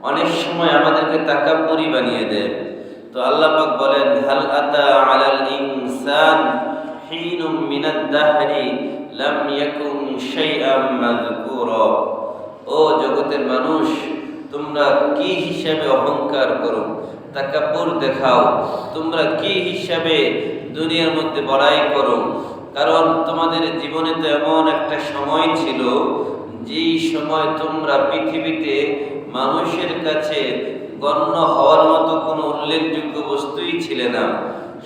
অনেক সময় আমাদেরকে তাকাব্বুরি বানিয়ে দেয়। তো আল্লাহ পাক বলেন, হাল আতা আলাল ইনসান হিনুম মিনাদ দাহরি লাম ইয়াকুন শাইআম মাযকুরা। ও জগতের মানুষ, তোমরা কি হিসাবে অহংকার করো, তাকাব্বুর দেখাও, তোমরা কি হিসাবে দুনিয়ার মধ্যে বড়াই করো? কারণ তোমাদের জীবনে তো এমন একটা সময় ছিল, যেই সময় তোমরা পৃথিবীতে মানুষের কাছে গণ্য হওয়ার মতো কোনো উল্লেখযোগ্য বস্তুই ছিলে না।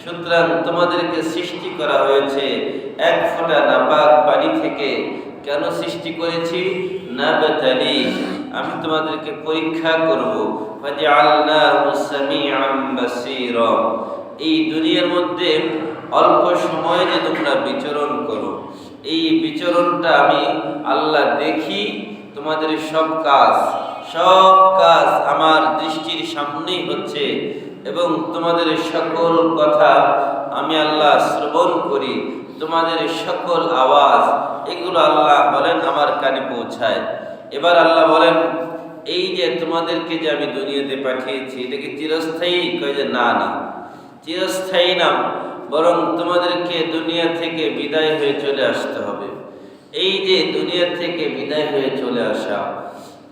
সুতরাং তোমাদেরকে সৃষ্টি করা হয়েছে এক ফোঁটা নাপাক পানি থেকে। কেন সৃষ্টি করেছি? নাবতালি, আমি তোমাদেরকে পরীক্ষা করব। ফাজআলনাহু সামিআন বাসীরা। এই দুনিয়ার মধ্যে অল্প সময়ে যে তোমরা বিচরণ করো, এই বিচরণটা আমি আল্লাহ দেখি। তোমাদের সব কাজ আমার দৃষ্টির সামনেই হচ্ছে, এবং তোমাদের সকল কথা আমি আল্লাহ শ্রবণ করি। তোমাদের সকল আওয়াজ, এগুলো আল্লাহ বলেন আমার কানে পৌঁছায়। এবার আল্লাহ বলেন, এই যে তোমাদেরকে যে আমি দুনিয়াতে পাঠিয়েছি, এটা কি চিরস্থায়ী? কয় যে না, চিরস্থায়ী না, বরং তোমাদেরকে দুনিয়া থেকে বিদায় হয়ে চলে আসতে হবে। এই যে দুনিয়া থেকে বিদায় হয়ে চলে আসা,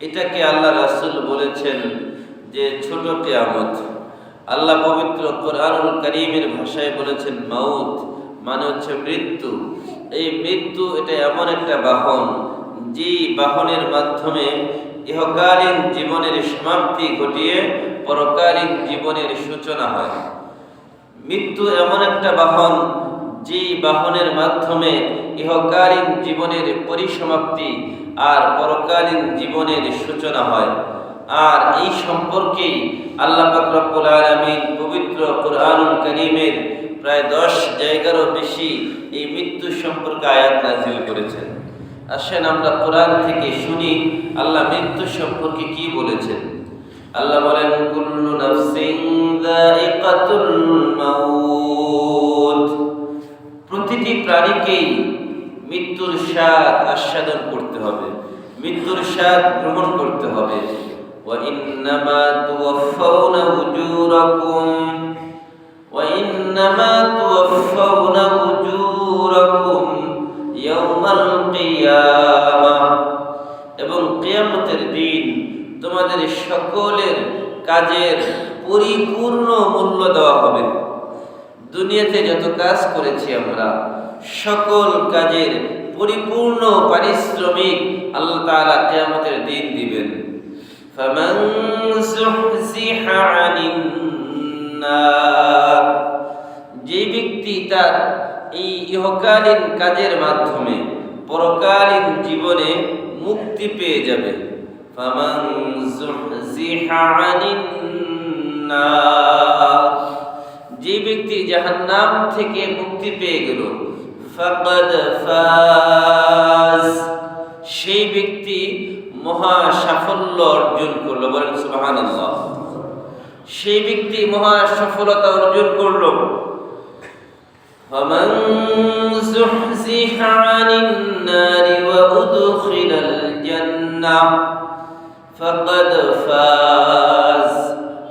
এটাকে আল্লাহ রাসূল বলেছেন যে ছোট কিয়ামত। আল্লাহ পবিত্র কোরআনুল কারীমের ভাষায় বলেছেন মাউত, মানে হচ্ছে মৃত্যু। এই মৃত্যু এটা এমন একটা বাহন, যে বাহনের মাধ্যমে ইহকালীন জীবনের সমাপ্তি ঘটিয়ে পরকালীন জীবনের সূচনা হয়। মৃত্যু এমন একটা বাহন, যে বাহনের মাধ্যমে ইহকালীন জীবনের পরিসমাপ্তি আর পরকালীন জীবনের সূচনা হয়। আর এই সম্পর্কেই আল্লাহ পাক রব্বুল আলামিন পবিত্র কোরআনুল কারীমের প্রায় 10 জায়গারও বেশি এই মৃত্যু সম্পর্কে আয়াত নাযিল করেছেন। আসেন আমরা কোরআন থেকে শুনি আল্লাহ মৃত্যু সম্পর্কে কি বলেছেন। আল্লাহ বলেন, কুল্লু নাফসিন যায়িকাতুল মাউত। প্রতিটি প্রাণীকেই মৃত্যুর স্বাদ আস্বাদন করতে হবে, মৃত্যুর স্বাদ গ্রহণ করতে হবে। ওয়া ইন্নামা তুওয়াফাউনা উজুরাকুম ইয়াওমাল কিয়ামাহ। এবং কিয়ামতের দিন তোমাদের সকলের কাজের পরিপূর্ণ মূল্য দেওয়া হবে। দুনিয়াতে যত কাজ করেছি আমরা, সকল কাজের পরিপূর্ণ পারিশ্রমিক আল্লাহ তাআলা কিয়ামতের দিন দিবেন। ফামান যুহজিহা আনিন নার। যে ব্যক্তি তার এই ইহকালীন কাজের মাধ্যমে পরকালীন জীবনে মুক্তি পেয়ে যাবে। ফামান যুহজিহা আনিন নার। যে ব্যক্তি জাহান্নাম থেকে মুক্তি পেয়ে গেল, ফাকাদ ফাজ। সেই ব্যক্তি মহা সাফল্য অর্জন করলো। বলেন সুবহানাল্লাহ। সেই ব্যক্তি মহা সফলতা অর্জন করলো। ফামান যুহজিহা আনিন নারি ওয়া উদখিলাল জান্নাহ ফাকাদ ফাজ।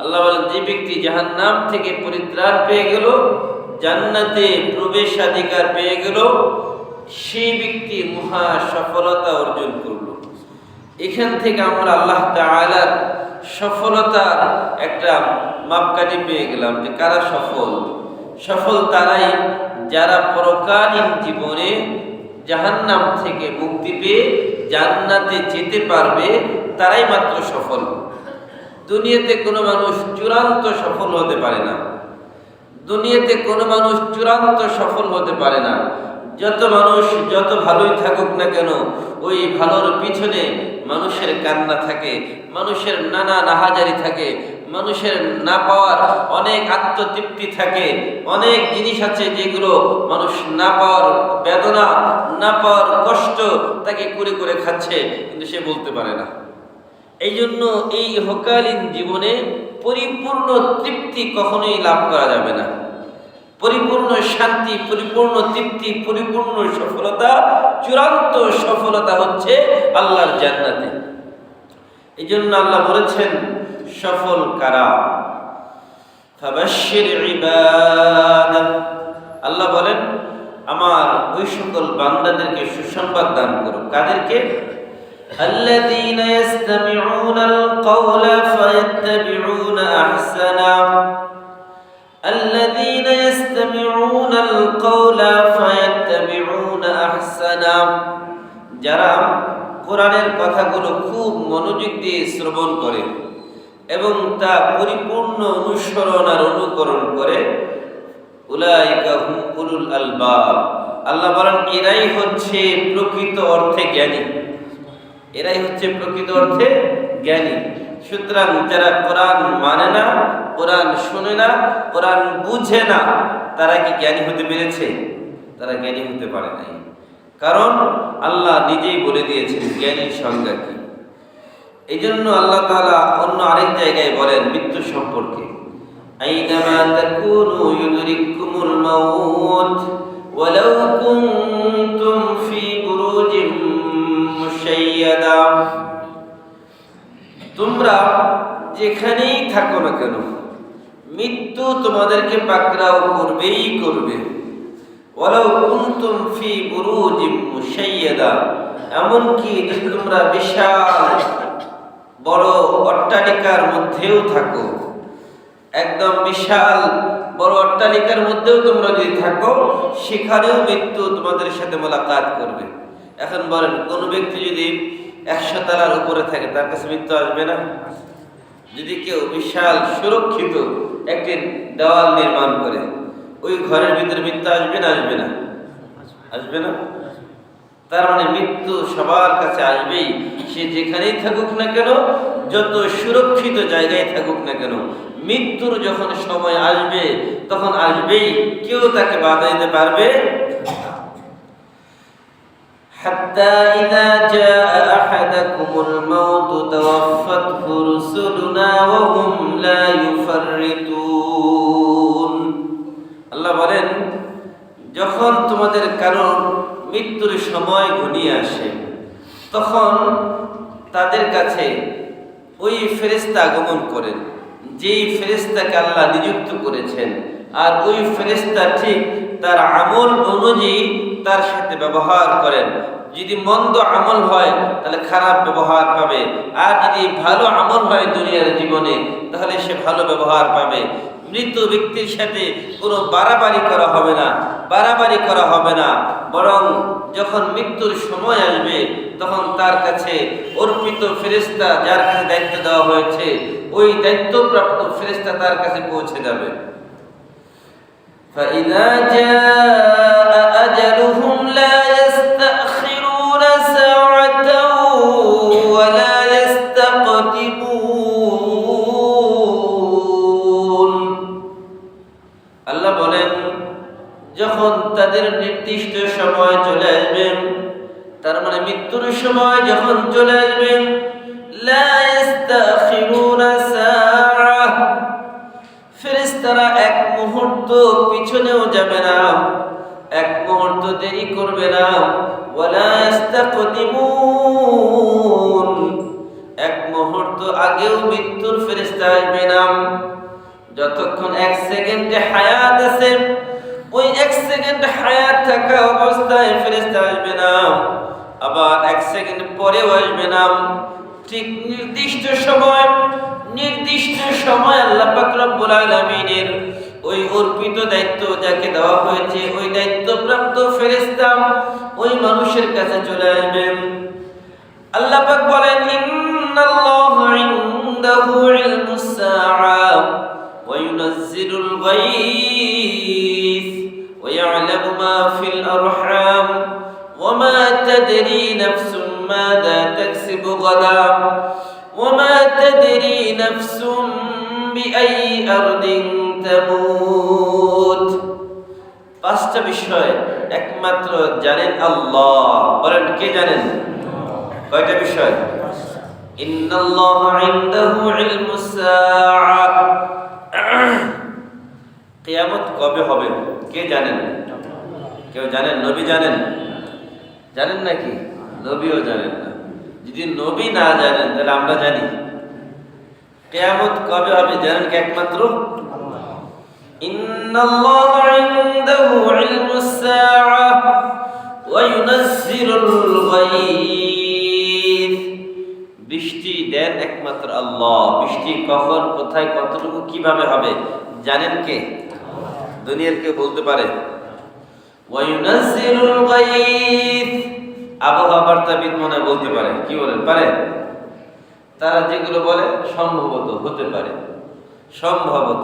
আল্লাহ বলেন, যে ব্যক্তি জাহান্নাম থেকে পরিত্রাণ পেয়ে গেল, জান্নাতে প্রবেশাধিকার পেয়ে গেল, সেই ব্যক্তি মহা সফলতা অর্জন করল। এখান থেকে আমরা আল্লাহ তাআলার সফলতার একটা মাপকাঠি পেয়ে গেলাম যে কারা সফল। সফল তারাই যারা পরকালীন জীবনে জাহান্নাম থেকে মুক্তি পেয়ে জান্নাতে যেতে পারবে, তারাই মাত্র সফল। দুনিয়াতে কোনো মানুষ চূড়ান্ত সফল হতে পারে না। দুনিয়াতে কোনো মানুষ চূড়ান্ত সফল হতে পারে না। যত মানুষ যত ভালোই থাকুক না কেন, ওই ভালোর পিছনে মানুষের কান্না থাকে, মানুষের নানা নাহাজারি থাকে, মানুষের না পাওয়ার অনেক আত্মতৃপ্তি থাকে। অনেক জিনিস আছে যেগুলো মানুষ না পাওয়ার বেদনা, না পাওয়ার কষ্ট তাকে করে করে খাচ্ছে, কিন্তু সে বলতে পারে না। এই জন্য এই ইহকালীন জীবনে পরিপূর্ণ তৃপ্তি কখনোই লাভ করা যাবে না। পরিপূর্ণ শান্তি, পরিপূর্ণ তৃপ্তি, পরিপূর্ণ সফলতা, চূড়ান্ত সফলতা হচ্ছে আল্লাহর জান্নাতে। এই জন্য আল্লাহ বলেছেন, সফল কারা? ফাবাশশির ইবাদ, আল্লাহ বলেন আমার ওই সকল বান্দাদেরকে সুসংবাদ দান করো। কাদেরকে? আল্লাযীনা ইসতামিউনাল কওলা ফায়াত্তাবিউনা আহসানা, আল্লাযীনা ইসতামিউনাল কওলা ফায়াত্তাবিউনা আহসানা, যারা কোরআনের কথাগুলো খুব মনোযোগ দিয়ে শ্রবণ করে এবং তা পরিপূর্ণ অনুসরণ আর অনুকরণ করে, উলাইকা হুম উলুল আলবাব, আল্লাহ বলেন এরাই হচ্ছে প্রকৃত অর্থে জ্ঞানী, এরাই হচ্ছে প্রকৃত অর্থে জ্ঞানী। সুতরাং যারা কোরআন মানে না, কোরআন শুনে না, কোরআন বুঝে না, তারা কি জ্ঞানী হতে পেরেছে? তারা জ্ঞানী হতে পারে নাই। কারণ আল্লাহ নিজেই বলে দিয়েছেন জ্ঞানীর সংজ্ঞা কি। এই জন্য আল্লাহ তাআলা অন্য আরেক জায়গায় বলেন মৃত্যু সম্পর্কে, আইনামা তাকুনু ইউদরিকুমুল মাউত ওয়ালাউ কুনতুম ফি বুরুজিম মুশাইয়াদা, তোমরা যেখানেই থাকো না কেন মৃত্যু তোমাদেরকে পাকড়াও করবেই করবে। ওয়ালাউ কুনতুম ফি বুরুজিম মুশাইয়াদা, এমনকি যদি তোমরা বিশাল বড় অট্টালিকার মধ্যেও থাকো, একদম বিশাল বড় অট্টালিকার মধ্যেও তোমরা যদি থাকো, সেখানেও মৃত্যু তোমাদের সাথে মোলাকাত করবে। এখন বলেন কোন ব্যক্তি যদি 100 তলার উপরে থাকে তার কাছে মৃত্যু আসবে না? যদি কেউ বিশাল সুরক্ষিত একটি দেওয়াল নির্মাণ করে, ওই ঘরের ভিতরে মৃত্যু আসবে না? আসবে না? আসবে না? তার মানে মৃত্যু সবার কাছে আসবেই, সে যেখানেই থাকুক না কেন, যত সুরক্ষিত জায়গায় থাকুক না কেন, মৃত্যুর যখন সময় আসবে তখন আসবেই, কেউ তাকে বাধা দিতে পারবে। হাত্তা ইযা জাআ আহাদাকুমুল মাউতু তাওয়াফাতহু রুসুলুনা ওয়া হুম লা ইউফাররিতুন, আল্লাহ বলেন যখন তোমাদের কারোর মৃত্যুর সময় ঘনিয়ে আসে, তখন তাদের কাছে ওই ফেরেশতা আগমন করেন, যেই ফেরেশতাকে আল্লাহ নিযুক্ত করেছেন, আর ওই ফেরেশতা ঠিক তার আমল অনুযায়ী তার সাথে ব্যবহার করেন। যদি মন্দ আমল হয় তাহলে খারাপ ব্যবহার পাবে, আর যদি ভালো আমল হয় দুনিয়ার জীবনে তাহলে সে ভালো ব্যবহার পাবে। মৃত ব্যক্তির সাথে কোনো বাড়াবাড়ি করা হবে না, বাড়াবাড়ি করা হবে না, বরং যখন মৃত্যুর সময় আসবে তখন তার কাছে অর্পিত ফেরেশতা, যার কাছে দায়িত্ব দেওয়া হয়েছে, ওই দায়িত্বপ্রাপ্ত ফেরেশতা তার কাছে পৌঁছে যাবে। فَإِذَا جَاءَ أَجَلُهُمْ لَا يَسْتَأْخِرُونَ سَاعَةً وَلَا يَسْتَقْدِمُونَ, আল্লাহ বলেন যখন তাদের নির্দিষ্ট সময় চলে আসবে, তার মানে মৃত্যুর সময় যখন চলে আসবে, লা ইস্তাখিরুনা সাআহ, ফেরেশতারা এক মুহূর্ত পিছনেও যাবে না, এক মুহূর্ত দেরি করবে না, ওয়ালা ইস্তাকদিমুন, এক মুহূর্ত আগেও মৃত্যুর ফেরেশতা আসবে না। যতক্ষণ 1 সেকেন্ডে হায়াত আছে, ওই 1 সেকেন্ড হায়াত থাকা অবস্থায় ফেরেশতা আসবে না, আবার 1 সেকেন্ড পরেও আসবে না। ঠিক নির্দিষ্ট সময় আল্লাহ পাক রব্বুল আলামিনের ওই অর্পিত দায়িত্ব যাকে দেওয়া হয়েছে, ওই দায়িত্বপ্রাপ্ত ফেরেশতা ওই মানুষের কাছে চলে আসবেন। আল্লাহ পাক বলেন ইন্নাল্লাহা ইনদাহু ইলমুস সাআ ওয়া ইউনাজ্জিলুল গায়থ ওয়া ইয়া'লামু মা ফিল আরহাম ওয়া মা তাদরি নাফসুম মাযা তাকসিবু গাদা ওয়া মা তাদরি নাফসুম বিআইয়ি আরদিন তামুত। 5টা বিষয় একমাত্র জানেন আল্লাহ। বলেন কে জানেন? কয়টা বিষয়? ইন্নাল্লাহা ইনদাহু ইলমুস সাআ, কিয়ামত কবে হবে কে জানেন? কেউ জানেন? নবী জানেন? জানেন নাকি? নবীও জানেন না। যদি নবী না জানেন তাহলে আমরা জানি? কিয়ামত কবে হবে জানেন কি? একমাত্র ইন্নাল্লাহা ইনদাহু ইলমুস সাআহ ওয়া ইউনাজ্জিলুল গায়ব। বৃষ্টি দেন একমাত্র আল্লাহ। বৃষ্টি কখন, কোথায়, কতটুকু, কিভাবে হবে জানেন কে? দুনিয়ার কেউ বলতে পারে? ওয়া ইউনাজ্জিলুল গায়ব। আবহাওয়া বার্তাবিদ মনে বলতে পারে। কি বলেন? পারে? তারা যেগুলো বলে সম্ভবত হতে পারে, সম্ভবত,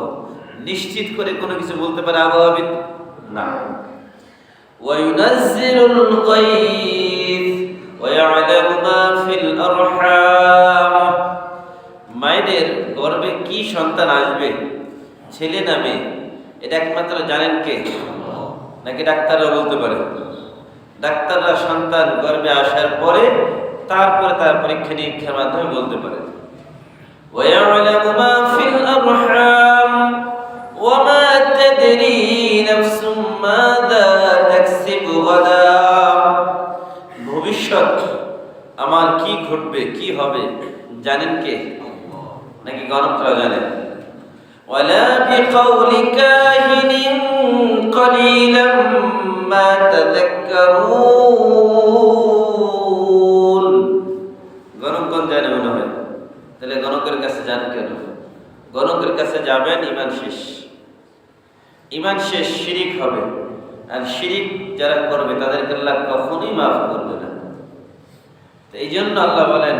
নিশ্চিত করে কোনো কিছু বলতে পারে আবহাওয়াবিদ না। ওয়া ইউনাজ্জিলুল গায়ব ওয়া ইয়া'লামু মা ফিল আরহাম। মায়েদের গর্ভে কি সন্তান আসবে, ছেলে না মেয়ে, এটা একমাত্র জানেন কে? নাকি ডাক্তাররা বলতে পারে? ডাক্তাররা সন্তান গর্ভে আসার পরে তারপরে তার পরীক্ষা নিরীক্ষার মাধ্যমে বলতে পারে। وَيَعْلَمُ مَا فِي الْأَرْحَامِ وَمَا تَدْرِي نَفْسٌ مَاذَا تَكْسِبُ غَدًا। ভবিষ্যৎ আমার কি ঘটবে, কি হবে জানেন কে? নাকি গণকরা জানেন? وَلَا بِقَوْلِ كَاهِنٍ قَلِيلًا مَا تَذَكَّرُونَ। গণকগণ জানে মনে হয়, তাহলে গণকের কাছে যান কেন? গণকের কাছে যাবেন ইমান শেষ, ইমান শেষ, শিরিক হবে। আর শিরিক যারা করবে তাদেরকে আল্লাহ কখনোই মাফ করবে না। এই জন্য আল্লাহ বলেন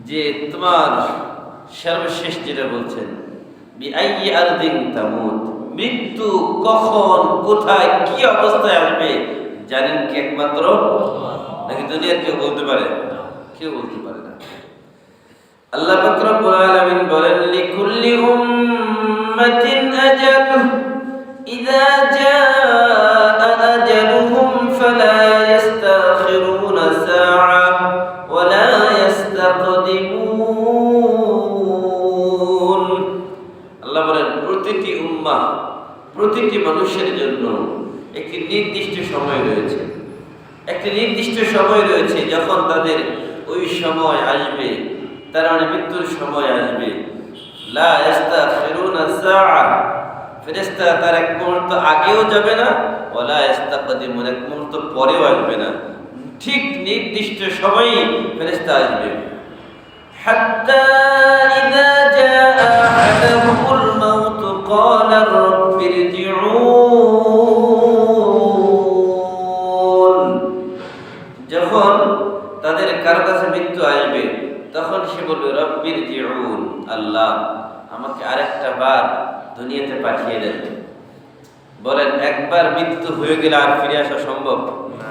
যে তোমার সর্বশেষ যেটা বলছেন, বিআইয়ি আরদিন তামুত, মৃত্যু কখন, কোথায়, কি অবস্থায় আসবে জানেন কি? একমাত্র নাকি দুনিয়ার কেউ বলতে পারে? কেউ বলতে পারে না। আল্লাহ পাক রব্বুল আলামিন বলেন, লিকুল্লি উম্মাতিন আজাল ইযা জাআ আজালুহুম ফালা ইস্তাখিরুনা সাআ ওয়া লা ইস্তাকদিমুন। আল্লাহ বলেন প্রতিটি উম্মাহ, প্রতিটি মানুষের জন্য একটি নির্দিষ্ট সময় রয়েছে, একটি নির্দিষ্ট সময় রয়েছে যখন তাদের ওই সময় আসবে, তার মানে মৃত্যুর সময় আসবে। লা ইস্তাখিরুনা সাআ, ফেরেশতা তার এক মুহূর্ত আগেও যাবে না, ওয়ালা ইস্তাকদিমুন, এক মুহূর্ত পরেও আসবে না। ঠিক নির্দিষ্ট সময়ে ফেরেশতা আসবে। হাত্তা ইযা জাআ আহাদাহুমুল মাউত ক্বালা রাব্বিরজিউন। যখন তাদের কারো কাছে মৃত্যু আসবে তখন সে বলবে রাব্বিরজিউন, আল্লাহ আমাকে আরেকটা বার দুনিয়াতে পাঠিয়ে দেন। বলেন একবার মৃত্যু হয়ে গেলে আর ফিরে আসা সম্ভব না।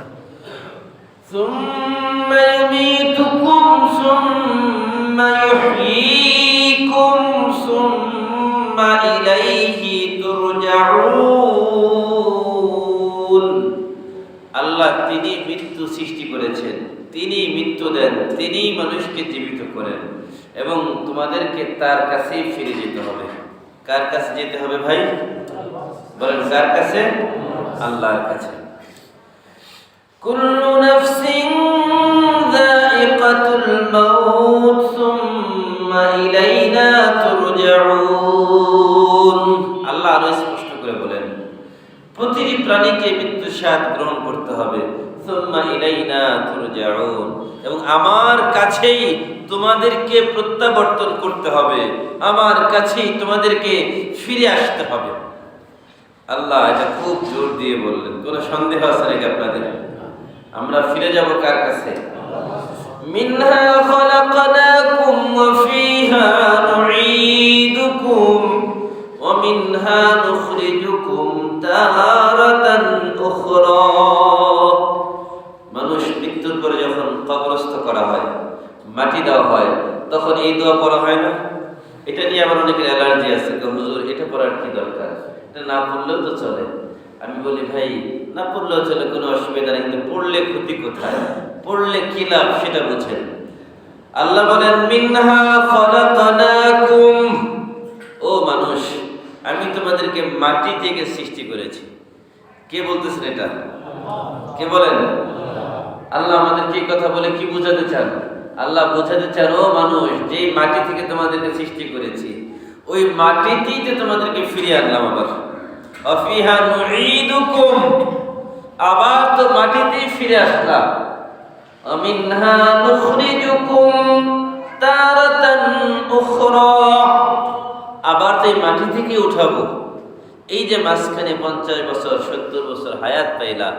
সুম্মা ইউমীতুকুম সুম্মা ইউহয়ীকুম সুম্মা ইলাইহি তুরজাউন। আল্লাহ তিনি মৃত্যু সৃষ্টি করেছেন, তিনি মৃত্যু দেন, তিনি মানুষকে জীবিত করেন এবং তোমাদেরকে তার কাছেই ফিরে যেতে হবে। কার কাছে যেতে হবে ভাই? বলেন কার কাছে? আল্লাহর কাছে। কুল্লু নাফসিন যায়িকাতুল মাউত সুম্মা ইলাইনা তুরজাউন। আল্লাহ আরো স্পষ্ট করে বলেন প্রতিটি প্রাণীকে মৃত্যুর স্বাদ গ্রহণ করতে হবে। সুম্মা ইলাইনা তুরজাউন, এবং আমার কাছেই তোমাদেরকে প্রত্যাবর্তন করতে হবে, আমার কাছেই তোমাদেরকে ফিরে আসতে হবে। আল্লাহ এটা খুব জোর দিয়ে বললেন। কোনো সন্দেহ আছে নাকি আপনাদের? আমরা ফিরে যাব কার কাছে? মিনহা খলাকনাকুম ওয়া ফিহা নুঈদুকুম ওয়া মিনহা নুখরিজুকুম তারাতান উখরা। মানুষ মৃত্যুর পরে যখন কবরস্থ করা হয়, মাটি দেওয়া হয়, তখন এই দোয়া পড়া হয় না? এটা নিয়ে আবার অনেকের অ্যালার্জি আছে, হুজুর এটা পড়ার কি দরকার, এটা না পড়লেও তো চলে। আমি বলি ভাই না পড়লেও চলে, কোনো অসুবিধা নেই, কিন্তু পড়লে ক্ষতি কোথায়, পড়লে কি লাভ সেটা বুঝেন। আল্লাহ বলেন মিনহা খলাকনাকুম, ও মানুষ আমি তোমাদেরকে মাটি থেকে সৃষ্টি করেছি। কে বলতেছেন এটা? কে বলেন? আল্লাহ আমাদেরকে এই কথা বলে কি বোঝাতে চান? আল্লাহ বোঝাতে চান, ও মানুষ, যে মাটি থেকে তোমাদেরকে সৃষ্টি করেছি ওই মাটিতেই তো তোমাদেরকে ফিরিয়ে আনলাম, আবার অফিহা নুঈদুকুম, আবার তো মাটিতেই ফিরে আসলাম, আমিনহা নুখরিজুকুম তারাতান উখরা, আবার তো এই মাটি থেকে উঠাবো। এই যে মাঝখানে 50 বছর 70 বছর হায়াত পাইলা,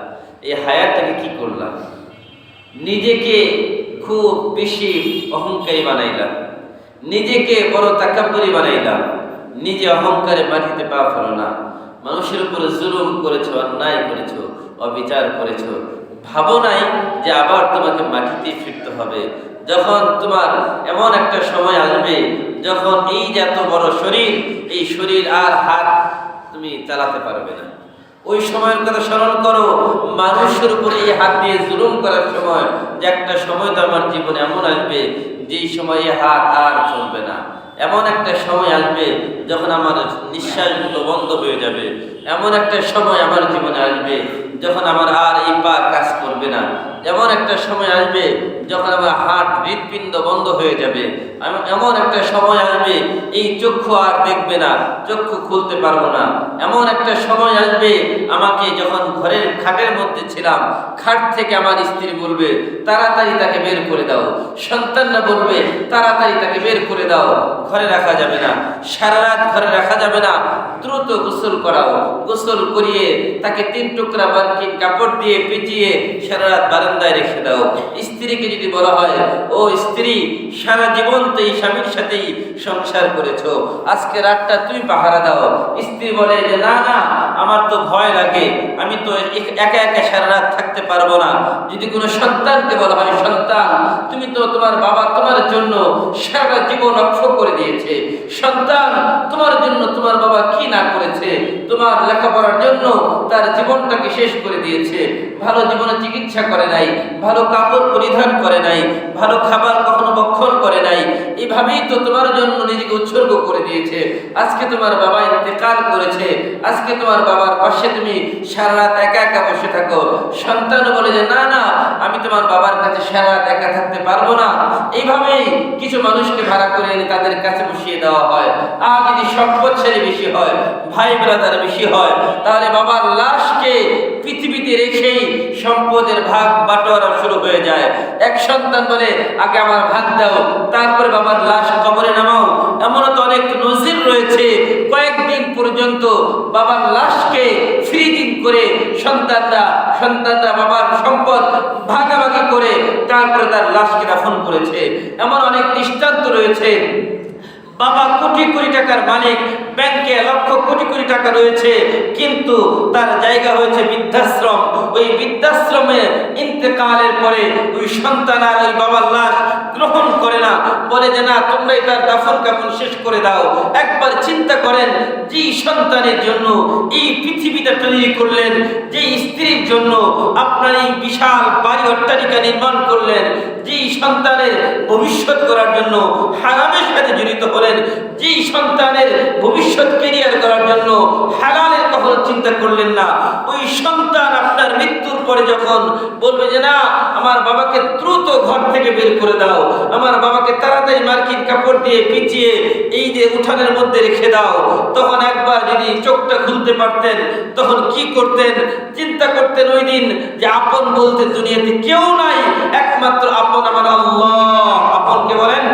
এই হায়াতটাকে কি করলাম? নিজেকে খুব বেশি অহংকারী বানাইলাম, নিজেকে বড় তাকাব্বুরি বানাইলাম, নিজে অহংকারে মাটিতে পা ফেলো না। মানুষের উপরে জুলুম করেছো, অন্যায় করেছো, অবিচার করেছো, ভাবো নাই যে আবার তোমাকে মাটিতে ফিরতে হবে। যখন তোমার এমন একটা সময় আসবে যখন এই যে এত বড় শরীর, এই শরীর আর হাত তুমি চালাতে পারবে না, ওই সময়ের কথা স্মরণ করো। মানুষের উপরে এই হাত দিয়ে জুলুম করার সময়, যে একটা সময় তো আমার জীবনে এমন আসবে যেই সময় এই হাত আর চলবে না। এমন একটা সময় আসবে যখন আমার নিঃশ্বাসগুলো বন্ধ হয়ে যাবে। এমন একটা সময় আমার জীবনে আসবে যখন আমার আর এই পা কাজ করবে না। এমন একটা সময় আসবে যখন আমার হার্ট, হৃৎপিণ্ড বন্ধ হয়ে যাবে। এমন একটা সময় আসবে এই চক্ষু আর দেখবে না, চক্ষু খুলতে পারবো না। এমন একটা সময় আসবে আমাকে যখন ঘরের খাটের মধ্যে ছিলাম, খাট থেকে আমার স্ত্রী বলবে তাড়াতাড়ি তাকে বের করে দাও, সন্তানরা বলবে তাড়াতাড়ি তাকে বের করে দাও, ঘরে রাখা যাবে না, সারা রাত ঘরে রাখা যাবে না, দ্রুত গোসল করাও, গোসল করিয়ে তাকে 3 টুকরা মার্কিন কাপড় দিয়ে পেঁচিয়ে সারা রাত বারান্দায় রেখে দাও। স্ত্রীকে যদি বলা হয়, ও স্ত্রী, সারা জীবন তো এই স্বামীর সাথেই সংসার করেছো, আজকে রাতটা তুমি পাহারা দাও। স্ত্রী বলে যে না না, আমার তো ভয় লাগে, আমি তো একা একা সারা রাত থাকতে পারবো না। যদি কোনো সন্তানকে বলা হয়, সন্তান, তুমি তো তোমার বাবা তোমার জন্য সারা জীবন অক্ষ করে দিয়েছে, সন্তান, তোমার জন্য তোমার বাবা কি না করেছে, তোমার লেখাপড়ার জন্য তার জীবনটাকে শেষ করে দিয়েছে, ভালো জীবনে চিকিৎসা করে নাই, ভালো কাপড় পরিধান করে নাই, ভালো খাবার কখনো ভক্ষণ করে নাই, এইভাবেই তো তোমার জন্য নিজেকে উৎসর্গ করে দিয়েছে। আজকে তোমার বাবা ইন্তেকাল করেছে, আজকে তোমার বাবার পাশে তুমি সারা রাত একা একা বসে থাকো। সন্তান বলে যে না না, আমি তোমার বাবার কাছে সারা রাত একা থাকতে পারবো না। এইভাবেই কিছু মানুষকে ভাড়া করে এনে তাদের কাছে বসিয়ে দেওয়া হয়। আর যদি সম্পদশালী বেশি হয়, ভাই ব্রাদার বেশি হয়, তাহলে বাবার লাশকে পৃথিবীতে রেখেই সম্পদের ভাগ বাটোয়ারা শুরু হয়ে যায়। এক সন্তান বলে আগে আমার ভাগ দাও, তারপরে বাবার লাশ কবরে নামাও। এমনও তো অনেক নজির রয়েছে, কয়েকদিন পর্যন্ত বাবার লাশকে ফ্রিজিং করে সন্তানরা বাবার সম্পদ ভাগাভাগি করে তারপরে তার লাশকে দাফন করেছে। এমন অনেক দৃষ্টান্ত রয়েছে। বাবা কোটি কোটি টাকার মালিক, ব্যাংকে লক্ষ কোটি কোটি টাকা রয়েছে, কিন্তু তার জায়গা হয়েছে বৃদ্ধাশ্রম। ওই বৃদ্ধাশ্রমে ইন্তেকালের পরে ওই সন্তান আর ওই বাবার লাশ গ্রহণ করে না, বলে যে না, তোমরাই তার দাফন কাফন শেষ করে দাও। একবার চিন্তা করেন, যে সন্তানের জন্য এই পৃথিবীটা তৈরি করলেন, যে স্ত্রীর জন্য আপনার এই বিশাল বাড়ি অট্টালিকা নির্মাণ করলেন, যে সন্তানের ভবিষ্যৎ করার জন্য হারামের সাথে জড়িত হলেন, যে সন্তানের ভবিষ্যৎ ক্যারিয়ার করার জন্য হালালের কখনো চিন্তা করলেন না, ওই সন্তান আপনার মৃত্যুর পরে যখন বলবে যে না, আমার বাবাকে দ্রুত ঘর থেকে বের করে দাও, আমার বাবাকে তাড়াতাড়ি মার্কিন কাপড় দিয়ে পিছিয়ে এই যে উঠানের মধ্যে রেখে দাও, তখন একবার যদি চোখটা খুলতে পারতেন তখন কি করতেন? চিন্তা করতেন ওই দিন যে আপন বলতে দুনিয়াতে কেউ নাই, একমাত্র আপন আমার আল্লাহ। আপন কে বলেন?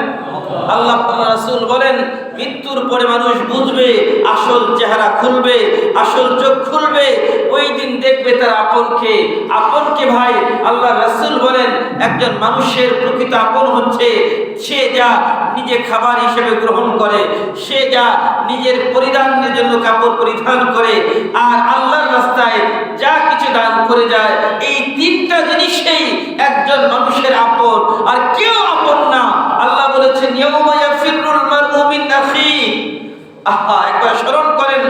আল্লাহ রাসূল বলেন, মৃত্যুর পরে মানুষ বুঝবে, আসল চেহারা খুলবে, আসল চোখ খুলবে, ওই দিন দেখবে তার আপনকে ভাই। আল্লাহ রাসূল বলেন, একজন মানুষের প্রকৃত আপন হচ্ছে সে যা নিজে খাবার হিসেবে গ্রহণ করে, সে যা নিজের পরিধানের জন্য কাপড় পরিধান করে, আর আল্লাহর রাস্তায় যা কিছু দান করে যায়। এই 3টা জিনিসই একজন মানুষের আপন, আর কেউ আপন না। আল্লাহ বলেছেন, ইয়াউমা ইয়াফিরুল মারউ মিন আখিহি। একবার স্মরণ করেন,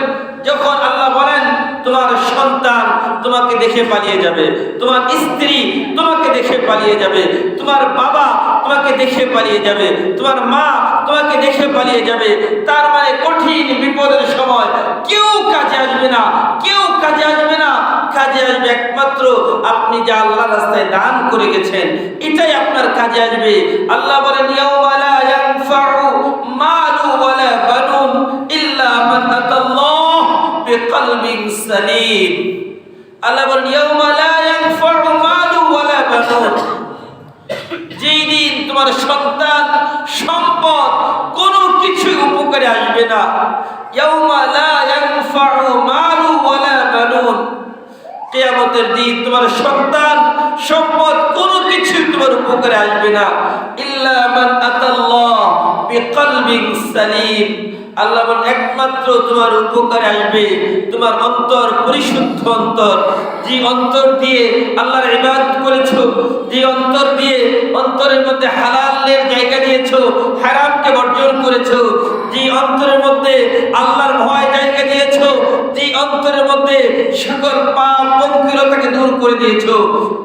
যখন আল্লাহ বলেন তোমার সন্তান তোমাকে দেখে পালিয়ে যাবে, তোমার স্ত্রী তোমাকে দেখে পালিয়ে যাবে, তোমার বাবা তোমাকে দেখে পালিয়ে যাবে, তোমার মা তোমাকে দেখে পালিয়ে যাবে, তার মানে কঠিন বিপদের সময় কেউ কাজে আসবে না, কেউ কাজে আসবে না। কাজে আসবে একমাত্র আপনি যা আল্লাহর রাস্তায় দান করে গেছেন, এটাই আপনার কাজে আসবে। আল্লাহ বলেন ইয়াউমা লা ইয়ানফাউ মালু ওয়ালা বানুন ইল্লা মান আতাল্লাহ বিকলবিন সালিম। আল্লাহ বলেন ইয়াউমা লা ইয়ানফাউ মালু ওয়ালা বানুন, যেই দিন তোমার সন্তান সম্পদ কোনো কিছু উপকারে আসবে না। ইয়াউমা লা ইয়ানফাউ মালু ওয়ালা বানুন, কিয়ামতের দিন তোমার সন্তান সম্পদ কোনো কিছু তোমার উপকারে আসবে না। ইল্লা মান আতাল্লাহ বিকলবিন সালিম, আল্লাহ বলেন একমাত্র তোমার উপকারে আসবে তোমার অন্তর, পরিশুদ্ধ অন্তর, যে অন্তর দিয়ে আল্লাহর ইবাদত করেছো, যে অন্তর দিয়ে অন্তরের মধ্যে হালালের জায়গা দিয়েছো, হারামকে বর্জন করেছো, যে অন্তরের মধ্যে আল্লাহর ভয় জায়গা দিয়েছো, যে অন্তরের মধ্যে সকল পাপ পঙ্কিলতাকে দূর করে দিয়েছো,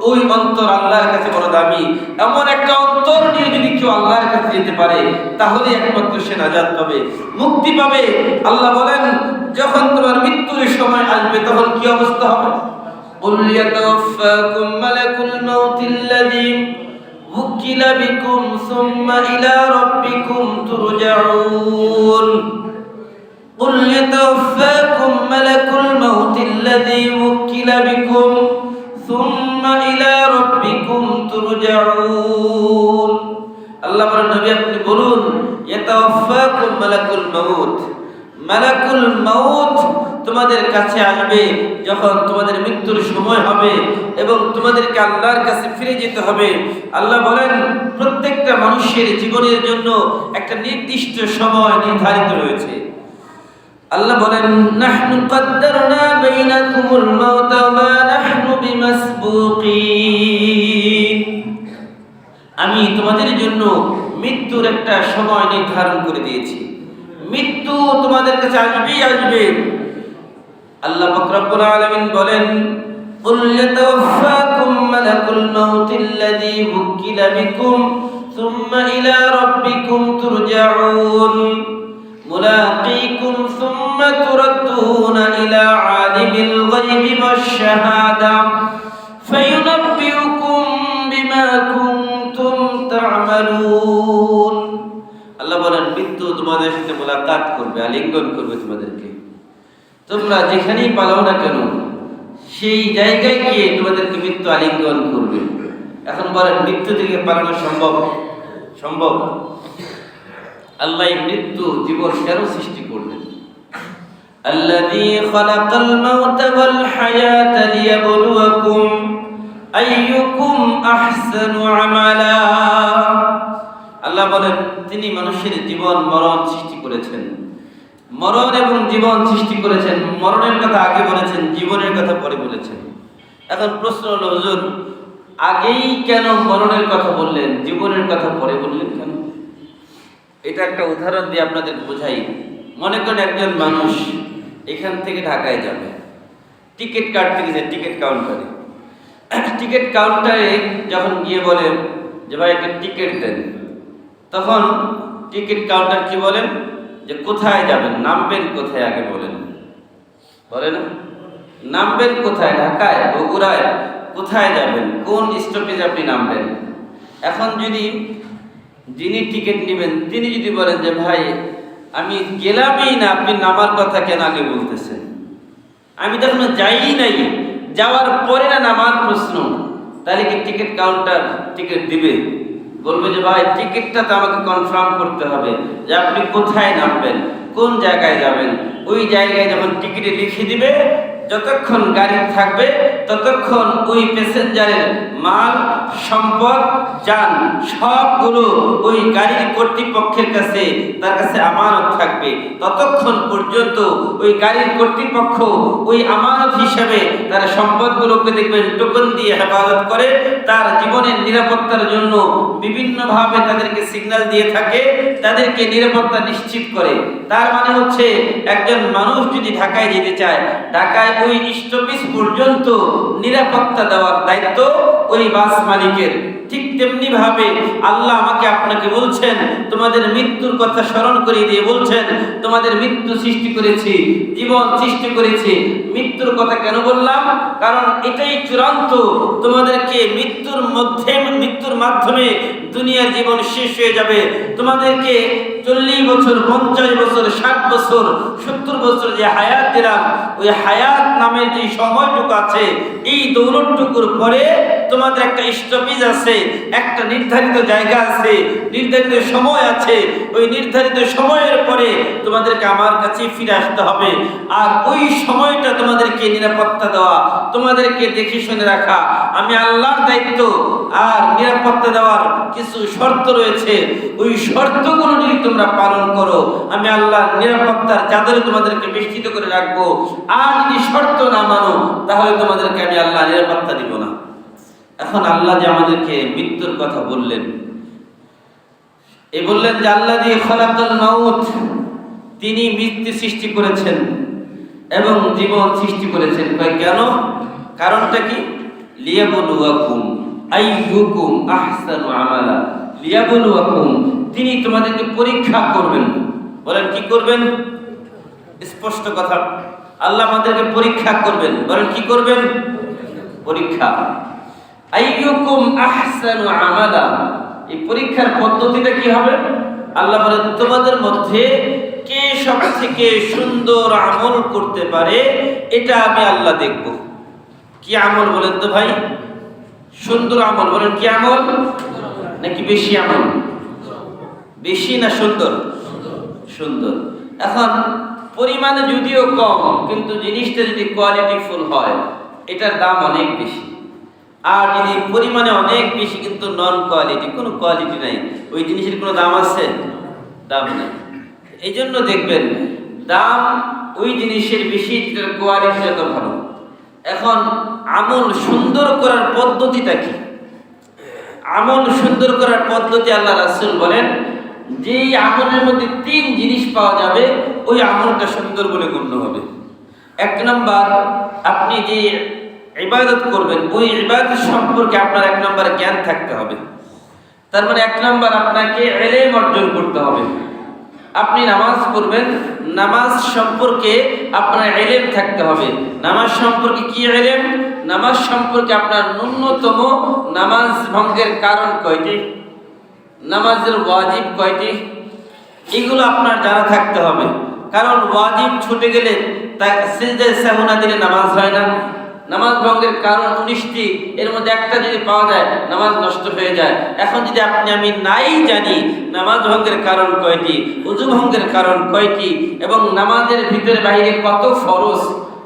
ওই অন্তর আল্লাহর কাছে বড় দামি। এমন একটা অন্তর নিয়ে যদি কেউ আল্লাহর কাছে যেতে পারে তাহলে একমাত্র সে নাজাত পাবে, মুক্তি পাবে। আল্লাহ বলেন যখন তোমার মৃত্যুর সময় আসবে তখন কি অবস্থা হবে? قُلْ يَتَوَفَّاكُمْ مَلَكُ الْمَوْتِ الَّذِي وُكِّلَ بِكُمْ ثُمَّ إِلَى رَبِّكُمْ تُرْجَعُونَ قُلْ يَتَوَفَّاكُمْ مَلَكُ الْمَوْتِ الَّذِي وُكِّلَ بِكُمْ ثُمَّ إِلَى رَبِّكُمْ تُرْجَعُونَ। আল্লাহ বলেন নবী আপনি বলুন ইয়াতাওয়াফাকুম মালাকুল মাউত, মালাকুল মাউত তোমাদের কাছে আসবে যখন তোমাদের মৃত্যুর সময় হবে এবং তোমাদেরকে আল্লাহর কাছে ফিরে যেতে হবে। আল্লাহ বলেন প্রত্যেকটা মানুষের জীবনের জন্য একটা নির্দিষ্ট সময় নির্ধারিত রয়েছে। আল্লাহ বলেন নাহনু কদ্দারনা বাইনাকুমুল মাউত ওয়া মা নাহনু বিমাসবুকিন, আমি তোমাদের জন্য মৃত্যুর একটা সময় নির্ধারণ করে দিয়েছি, মৃত্যু তোমাদের কাছে আসবেই আসবে। আল্লাহ পাক রব্বুল আলামিন বলেন কুল ইয়াতাওয়াফাকুম মালাকুল মাউতিল্লাযী ওয়াক্কিলা বিকুম সুম্মা ইলা রাব্বিকুম তুরজাউন মুলাকীকুম সুম্মা তুরাদ্দুনা ইলা আলিমিল গায়বি ওয়াশ শাহাদা ফায়ুনাব্বিউকুম বিমা কুনতুম তা'মালুন। আল্লাহ বলেন মৃত্যু তোমাদের সাথে মুলাকাত করবে, আলিঙ্গন করবে তোমাদেরকে। তোমরা যেখানেই পালাও না কেন সেই জায়গায় গিয়ে তোমাদেরকে মৃত্যু আলিঙ্গন করবে। এখন বলেন মৃত্যু থেকে পালানো সম্ভব? সম্ভব? আল্লাহ মৃত্যু জীবন কেন সৃষ্টি করলেন? আল্লাযী খালাকাল মাউতা ওয়াল হায়াতা লিয়াবলুয়াকুম আইয়ুকুম আহসানু আমালা। আল্লাহ বলেন তিনি মানুষের জীবন মরণ সৃষ্টি করেছেন, মরণ এবং জীবন সৃষ্টি করেছেন। মরণের কথা আগে বলেছেন, জীবনের কথা পরে বলেছেন। এখন প্রশ্ন হলো হুজুর আগেই কেন মরণের কথা বললেন, জীবনের কথা পরে বললেন কেন? এটা একটা উদাহরণ দিয়ে আপনাদের বোঝাই। মনে করেন একজন মানুষ এখান থেকে ঢাকায় যাবে, টিকিট কাটতে গেছে টিকিট কাউন্টারে। টিকিট কাউন্টারে যখন গিয়ে বলে যে ভাই একটা টিকিট দেন, তখন টিকিট কাউন্টার কি বলেন যে কোথায় যাবেন, নামবেন কোথায় আগে বলেন, বলে না? নামবেন কোথায়? ঢাকায়, বগুড়ায়, কোথায় যাবেন, কোন স্টপেজে আপনি নামবেন। এখন যদি যিনি টিকিট নেবেন তিনি যদি বলেন যে ভাই আমি গেলামই না, আপনি নামার কথা কেন আগে বলতেছেন, আমি তো এখনো যাই নাই, যাওয়ার পরে না নামার প্রশ্ন, তাহলে কি টিকিট কাউন্টার টিকিট দিবে? বলবে যে ভাই টিকিটটা তো আমাকে কনফার্ম করতে হবে যে আপনি কোথায় নামবেন, কোন জায়গায় যাবেন। ওই জায়গায় যখন টিকিটে লিখে দিবে, যতক্ষণ গাড়ি থাকবে ততক্ষণ ওই প্যাসেঞ্জারের মাল সম্পদ যান সবগুলো ওই গাড়ির কর্তৃপক্ষের কাছে, তার কাছে আমানত থাকবে। ততক্ষণ পর্যন্ত ওই গাড়ির কর্তৃপক্ষ ওই আমানত হিসাবে তার সম্পদগুলোকে দেখবেন টোকন দিয়ে হেফাজত করে, তার জীবনের নিরাপত্তার জন্য বিভিন্নভাবে তাদেরকে সিগন্যাল দিয়ে থাকে, তাদেরকে নিরাপত্তা নিশ্চিত করে। তার মানে হচ্ছে একজন মানুষ যদি ঢাকায় যেতে চায়, ঢাকায় ওই স্টপেজ পর্যন্ত নিরাপত্তা দেওয়ার দায়িত্ব ওই বাস মালিকের। ঠিক তেমনি ভাবে আল্লাহ আমাকে আপনাকে বলছেন, তোমাদের মৃত্যুর কথা স্মরণ করিয়ে দিয়ে বলছেন, তোমাদের মৃত্যু সৃষ্টি করেছি, জীবন সৃষ্টি করেছি। মৃত্যুর কথা কেন বললাম? কারণ এটাই চূড়ান্ত। তোমাদেরকে মৃত্যুর মাধ্যমে দুনিয়ার জীবন শেষ হয়ে যাবে। তোমাদেরকে 40 বছর, 50 বছর, 60 বছর, 70 বছর যে হায়াত দিলাম, ওই হায়াত নামের যে সময়টুকু আছে, এই দৌলতটুকুর পরে তোমাদের একটা স্টপেজ আছে, একটা নির্ধারিত জায়গা আছে, নির্ধারিত সময় আছে। ওই নির্ধারিত সময়ের পরে তোমাদেরকে আমার কাছে ফিরে আসতে হবে। আর ওই সময়টা তোমাদেরকে নিরাপত্তা দেওয়া, তোমাদেরকে দেখে শুনে রাখা আমি আল্লাহর দায়িত্ব। আর নিরাপত্তা দেওয়ার কিছু শর্ত রয়েছে, ওই শর্তগুলো যদি তোমরা পালন করো, আমি আল্লাহর নিরাপত্তার চাদরে তোমাদেরকে বেষ্টিত করে রাখবো। আর যদি শর্ত না মানো, তাহলে তোমাদেরকে আমি আল্লাহ নিরাপত্তা দিব না। এখন আল্লাহ যে আমাদেরকে মৃত্যুর কথা বললেন, বললেন যে আল্লাহ দিয়ে খলাকাল মাউত, তিনি মৃত্যু সৃষ্টি করেছেন এবং জীবন সৃষ্টি করেছেন। কেন? কারণটা কি? লিয়াবলুয়াকুম আইয়ুকুম আহসানু আমালা। লিয়াবলুয়াকুম, তিনি তোমাদেরকে পরীক্ষা করবেন। বলেন কি করবেন? স্পষ্ট কথা, আল্লাহ আমাদেরকে পরীক্ষা করবেন। বলেন কি করবেন? পরীক্ষা। আইয়ুকুম আহসানু আমালা, এই পরীক্ষার পদ্ধতিটা কি হবে? আল্লাহ বলেন তোমাদের মধ্যে কে সবথেকে সুন্দর আমল করতে পারে, এটা আমি আল্লাহ দেখব। কি আমল বলেন তো ভাই? সুন্দর আমল। বলেন কি আমল? নাকি বেশি আমল? বেশি না সুন্দর? সুন্দর। এখন পরিমাণে যদিও কম, কিন্তু জিনিসটা যদি কোয়ালিটিফুল হয়, এটার দাম অনেক বেশি। আর যদি পরিমাণে অনেক বেশি কিন্তু নন কোয়ালিটি, কোনো কোয়ালিটি নাই, ওই জিনিসের কোনো দাম আছে? দাম নেই। এই জন্য দেখবেন দাম ওই জিনিসের বেশি, যেটার কোয়ালিটি যত ভালো। এখন আমল সুন্দর করার পদ্ধতিটা কি? আমল সুন্দর করার পদ্ধতি আল্লাহ রাসূল বলেন, যে আমলের মধ্যে 3 জিনিস পাওয়া যাবে, ওই আমলটা সুন্দর বলে গণ্য হবে। 1 নম্বর, আপনি যে ইবাদত করবেন, ওই ইবাদত সম্পর্কে আপনার 1 নম্বর জ্ঞান থাকতে হবে। তার মানে 1 নম্বর আপনাকে ইলম অর্জন করতে হবে। আপনি নামাজ পড়বেন, নামাজ সম্পর্কে আপনার ইলম থাকতে হবে। নামাজ সম্পর্কে কি ইলম? নামাজ সম্পর্কে আপনার ন্যূনতম নামাজ ভঙ্গের কারণ কয়টি, নামাজের ওয়াজিব কয়টি, এগুলো আপনার জানা থাকতে হবে। কারণ ওয়াজিব ছুটে গেলে তা সিজদায়ে সাহু না দিলে নামাজ হয় না। নামাজ ভঙ্গের কারণ 19টি, এর মধ্যে একটা যদি পাওয়া যায় নামাজ নষ্ট হয়ে যায়। এখন যদি আমি নাই জানি নামাজ ভঙ্গের কারণ কয়টি, ওযু ভঙ্গের কারণ কয়টি, এবং নামাজের ভিতরে বাইরে কত ফরজ,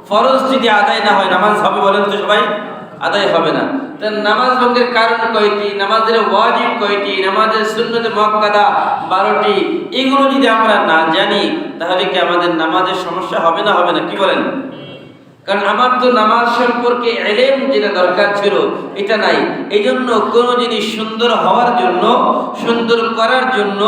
ফরজ যদি আদায় না হয় নামাজ হবে? বলেন তো সবাই, আদায় হবে না। তাহলে নামাজ ভঙ্গের কারণ কয়টি, নামাজের ওয়াজিব কয়টি, নামাজের সুন্নতে মুআক্কাদা 12টি, এগুলো যদি আমরা না জানি, তাহলে কি আমাদের নামাজের সমস্যা হবে না? হবে না? কি বলেন? কারণ আমার তো নামাজ সম্পর্কে ইলম যেটা দরকার ছিল, এটা নাই। এই জন্য কোনো জিনিস সুন্দর হওয়ার জন্য, সুন্দর করার জন্য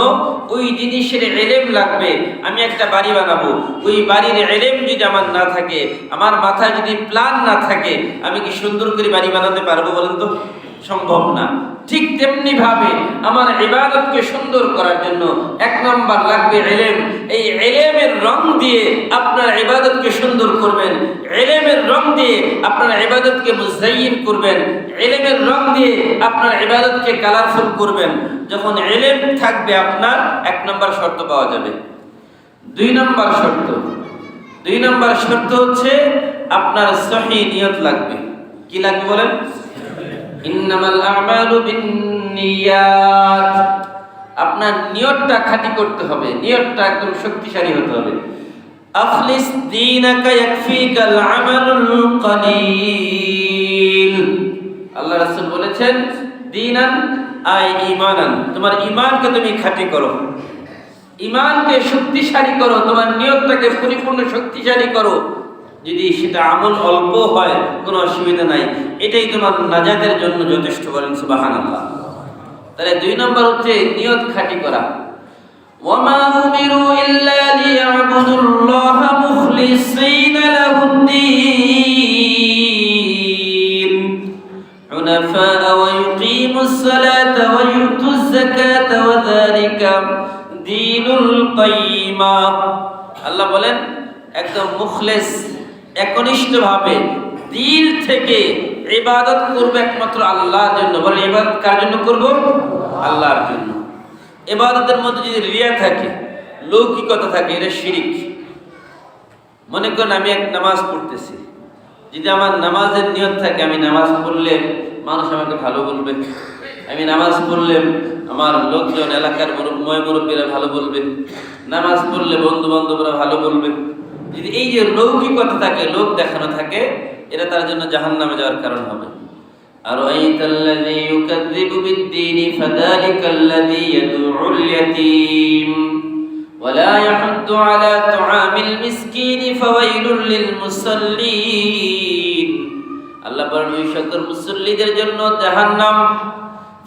ওই জিনিসের ইলম লাগবে। আমি একটা বাড়ি বানাবো, ওই বাড়ির ইলম যদি আমার না থাকে, আমার মাথায় যদি প্ল্যান না থাকে, আমি কি সুন্দর করে বাড়ি বানাতে পারবো? বলেন তো, সম্ভব না। ঠিক তেমনি ভাবে আমার ইবাদতকে সুন্দর করার জন্য 1 নম্বর লাগবে ইলম। এই ইলমের রং দিয়ে আপনার ইবাদতকে সুন্দর করবেন, ইলমের রং দিয়ে আপনার ইবাদতকে মুজাইয়িন করবেন, ইলমের রং দিয়ে আপনার ইবাদতকে কালারফুল করবেন। যখন ইলম থাকবে আপনার, 1 নম্বর শর্ত পাওয়া যাবে। 2 নম্বর শর্ত হচ্ছে আপনার সহিহ নিয়ত লাগবে। কি লাগবে বলেন? ইন্নামাল আমালু বিন্নিয়াত। আপনার নিয়তটা খাঁটি করতে হবে, নিয়তটা একদম শক্তিশালী হতে হবে। আখলিস দীনাকা ইয়াকফিকাল আমালুল কলিল। আল্লাহ রাসূল বলেছেন, দীনান আই ঈমানান, তোমার ঈমানকে তুমি খাঁটি করো, ঈমানকে শক্তিশালী করো, তোমার নিয়তটাকে পরিপূর্ণ শক্তিশালী করো। যদি সেটা আমল অল্প হয়, কোনো অসুবিধা নাই, এটাই তোমার নাজাতের জন্য যথেষ্ট। বলেন সুবহানাল্লাহ। তাহলে 2 নম্বর হচ্ছে নিয়ত খাঁটি করা। ওয়ামা উমিরু ইল্লা লিয়াবুদুল্লাহা মুখলিসিনা লাহুদ্দীন হুনাফা ওয়া ইউকিমুস সালাতা قيما আল্লাহ বলেন একদম মুখলেস একনিষ্ঠভাবে দিল থেকে ইবাদত করবে একমাত্র আল্লাহর জন্য। বলে ইবাদত কার জন্য করব? আল্লাহর জন্য। ইবাদতের মধ্যে যদি রিয়া থাকে, লৌকিকতা থাকে, এটা শিরিক। মনে করেন আমি এক নামাজ পড়তেছি, যদি আমার নামাজের নিয়ত থাকে আমি নামাজ পড়লে মানুষ আমাকে ভালো বলবে, আমি নামাজ পড়লে আমার লোকজন এলাকার মুরব্বীরা ভালো বলবে, নামাজ পড়লে বন্ধু বান্ধবরা ভালো বলবে, যদি এই যে লৌকিকতা থাকে, লোক দেখানো থাকে, এটা তার জন্য জাহান্নামে যাওয়ার কারণ হবে। আর আইতাল্লাযী ইউকাযযিবু বিদ্দীন ফাযালিকাল্লাযী ইয়াদউল ইয়াতীম ওয়ালা ইয়াহুদ্দু আলা তুআমিল মিসকিন ফাওয়াইলুল লিল মুসাল্লিন। আল্লাহ বলেন ওই সকল মুসল্লিদের জন্য জাহান্নাম।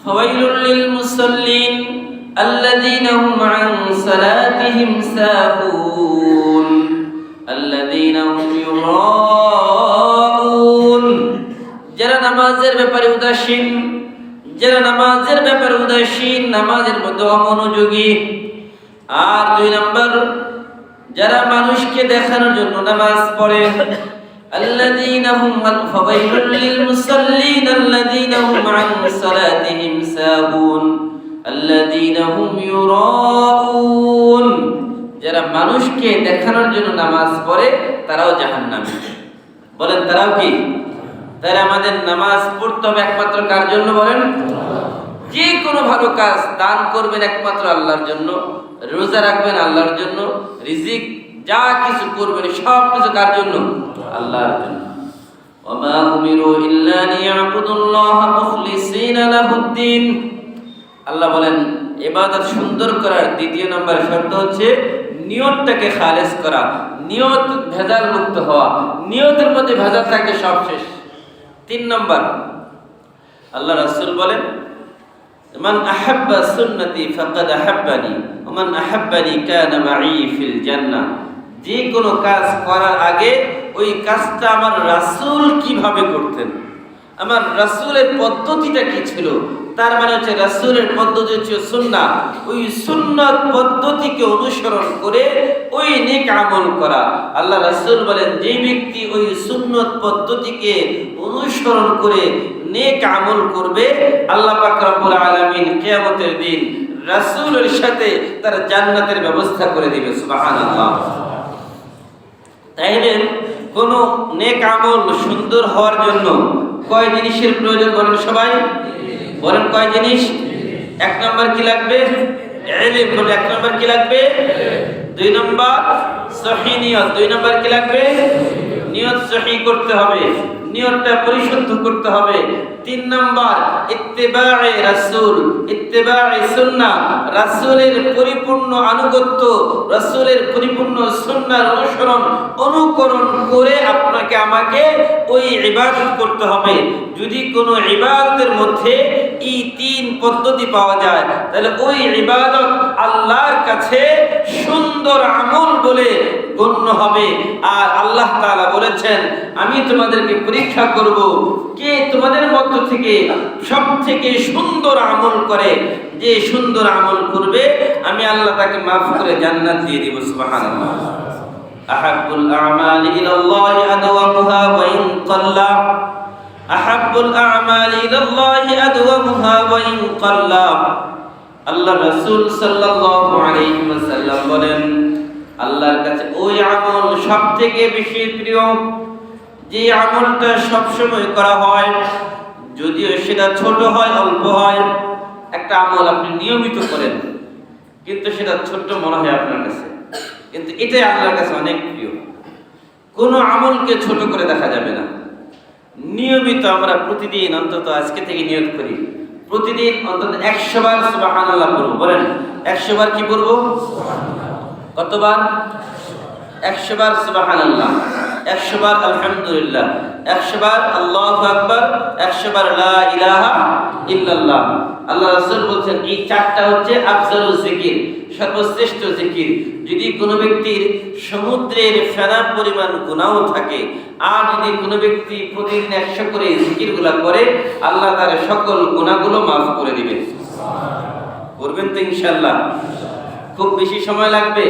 ফাওয়াইলুল লিল মুসাল্লিন আল্লাযীনা হুম আন সালাতিহিম সাহুন আল্লাযীনা হুম ইউরাউন। যারা নামাজের ব্যাপারে উদাসীন, যারা নামাজের ব্যাপারে উদাসীন, নামাজের মধ্যে অমনোযোগী। আর 2 নম্বর, যারা মানুষকে দেখানোর জন্য নামাজ পড়ে। আল্লাযীনা হুম ফাওয়াইলুল লিল মুসাল্লিন আল্লাযীনা হুম আন সালাতিহিম সাহুন আল্লাযীনা হুম ইউরাউন। যারা মানুষকে দেখানোর জন্য নামাজ পড়ে তারাও জাহান্নামী। বলেন তারাও কি? তাহলে আমাদের নামাজ পড়তে হবে একমাত্র কার জন্য? বলেন যে কোনো ভালো কাজ দান করবেন একমাত্র আল্লাহর জন্য, রোজা রাখবেন আল্লাহর জন্য, রিজিক যা কিছু করবেন সব কিছু কার জন্য? আল্লাহর জন্য। ওমা উমিরু ইল্লা লিয়াবুদুল্লাহা মুখলিসিনা লাহুদ্দিন। আল্লাহ বলেন ইবাদত সুন্দর করার 2 নম্বর শর্ত হচ্ছে নিয়তটাকে খালেস করা, নিয়ত ভেজাল মুক্ত হওয়া। নিয়তের মধ্যে ভেজাল থাকলে সব শেষ। 3 নম্বর, আল্লাহ রাসূল বলেন মান আহাব্বা সুন্নতি ফাকাদ আহাব্বানি ওয়া মান আহাব্বানি কানা মাই ফিল জান্নাহ। যে কোনো কাজ করার আগে ওই কাজটা আমার রাসূল কিভাবে করতেন, আমার রাসূলের পদ্ধতিটা কি ছিল, তার মানে হচ্ছে রাসূলের পদ্ধতি হচ্ছে সুন্নাহ। ওই সুন্নাত পদ্ধতিকে অনুসরণ করে ওই নেক আমল করা। আল্লাহ রাসূল বলেন যে ব্যক্তি ওই সুন্নাত পদ্ধতিকে অনুসরণ করে নেক আমল করবে, আল্লাহ পাক রব্বুল আলামিন কিয়ামতের দিন রাসূলের সাথে তার জান্নাতের ব্যবস্থা করে দিবে। সুবহানাল্লাহ। তাইলে কোন নেক আমল সুন্দর হওয়ার জন্য কয় জিনিসের প্রয়োজন বলেন সবাই? বলেন কয় জিনিস? 1 নম্বর কি লাগবে? ইলম। বলে 1 নম্বর কি লাগবে? 2 নম্বর সহিহ নিয়ত। 2 নম্বর কি লাগবে? নিয়ত সহিহ করতে হবে, নিয়তটা পরিশুদ্ধ করতে হবে। 3 নম্বর ইত্তিবায়ে রাসূল, ইত্তিবায়ে সুন্নাহ, রাসূলের পরিপূর্ণ আনুগত্য, রাসূলের পরিপূর্ণ সুন্নাহর অনুকরণ করে আপনাকে আমাকে ওই ইবাদত করতে হবে। যদি কোনো ইবাদতের মধ্যে এই 3 পদ্ধতি পাওয়া যায় তাহলে ওই ইবাদত আল্লাহর কাছে সুন্দর আমল বলে গণ্য হবে। আর আল্লাহ তাআলা বলেছেন আমি তোমাদেরকে পরীক্ষা করব কে তোমাদের মধ্য থেকে সবথেকে সুন্দর আমল করে। যে সুন্দর আমল করবে আমি আল্লাহ তাকে মাফ করে জান্নাত দিয়ে দিব। সুবহানাল্লাহ। আহাব্বুল আমালি ইলাল্লাহি আদওয়ামুহা ওয়া ইন কাল্লা। আহাব্বুল আমালি ইলাল্লাহি আদওয়ামুহা ওয়া ইন কাল্লা। আল্লাহ রাসূল সাল্লাল্লাহু আলাইহি ওয়াসাল্লাম বলেন আল্লাহর কাছে ওই আমল সবথেকে বেশি প্রিয় যে আমলটা সব সময় করা হয়, যদিও সেটা ছোট হয়, অল্প হয়। একটা আমল আপনি নিয়মিত করেন কিন্তু সেটা ছোট মনে হয় আপনার কাছে, কিন্তু এটাই আল্লাহর কাছে অনেক প্রিয়। কোনো আমলকে ছোট করে দেখা যাবে না। নিয়মিত আমরা প্রতিদিন অন্তত আজকে থেকে নিয়ত করি প্রতিদিন অন্তত 100 বার সুবহানাল্লাহ পড়ব। বলেন 100 বার কি পড়ব? কতবার? 100 বার সুবহানাল্লাহ, 100 বার আলহামদুলিল্লাহ, 100 বার আল্লাহু আকবার, 100 বার লা ইলাহা ইল্লাল্লাহ। আল্লাহ রাসূল বলেন এই 4টা হচ্ছে আফজালুল জিকির, সর্বশ্রেষ্ঠ জিকির। যদি কোনো ব্যক্তির সমুদ্রের ফেনা পরিমাণ গুনাহ থাকে আর যদি কোনো ব্যক্তি প্রতিদিন 100 করে জিকিরগুলো করে আল্লাহ তার সকল গুনাহগুলো মাফ করে দিবেন। করবেন তো ইনশাআল্লাহ? খুব বেশি সময় লাগবে?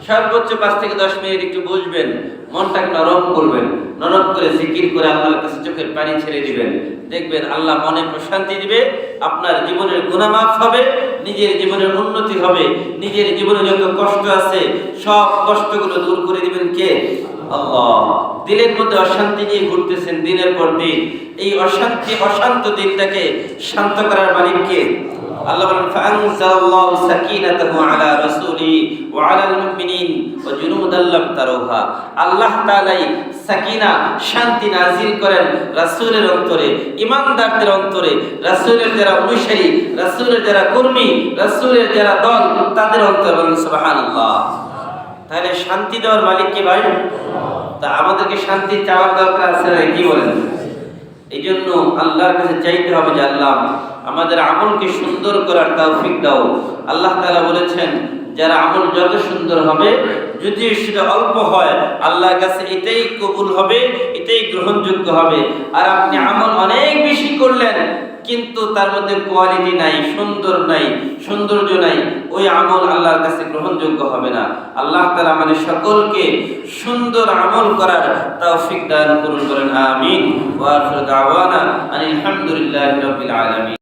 সর্বোচ্চ 5 থেকে 10 মিনিট একটু বসবেন, মনটাকে নরম করবেন, নরম করে জিকির করে আল্লাহর কাছে চোখের পানি ছেড়ে দিবেন। দেখবেন আল্লাহ মনে প্রশান্তি দিবে, আপনার জীবনের গুনাহ মাফ হবে, নিজের জীবনের উন্নতি হবে, নিজের জীবনে যত কষ্ট আছে সব কষ্টগুলো দূর করে দিবেন কে? আল্লাহ। দিলের মধ্যে অশান্তি নিয়ে ঘুরতেছেন দিনের পর দিন, এই অশান্ত দিনটাকে শান্ত করার মালিক কে? আল্লাহ বলেন ফাআনজালাল্লাহু সাকিনাতাহু আলা রাসূলিহি ওয়া আলাল মুমিনিন ওয়া জুনুদাল লাম তারুহা। আল্লাহ তাআলাই সাকিনা শান্তি নাযিল করেন রাসূলের অন্তরে, ঈমানদারদের অন্তরে, রাসূলের যারা অনুসারী, রাসূলের যারা কর্মী, রাসূলের যারা দল, তাদের অন্তরে। বলেন সুবহানাল্লাহ। তাহলে শান্তি দেওয়ার মালিক কে ভাই? তা আমাদেরকে শান্তি চাওয়ার দরকার আছে না? কি বলেন? এই জন্য আল্লাহর কাছে চাইতে হবে যে আল্লাহ আমাদের আমলকে সুন্দর করার তৌফিক দাও। আল্লাহ তাআলা বলেছেন যারা আমল যত সুন্দর হবে, যদি সেটা অল্প হয়, আল্লাহর কাছে এটাই কবুল হবে, এটাই গ্রহণযোগ্য হবে। আর আপনি আমল অনেক বেশি করলেন কিন্তু তার মধ্যে কোয়ালিটি নাই, সুন্দর নাই, সৌন্দর্য নাই, ওই আমল আল্লাহর কাছে গ্রহণযোগ্য হবে না। আল্লাহ তাআলা আমাদের সকলকে সুন্দর আমল করার তৌফিক দান করুন, বলেন আমিন। ওয়া আখিরু দাওয়ানা আনিল হামদুলিল্লাহি রাব্বিল আলামিন।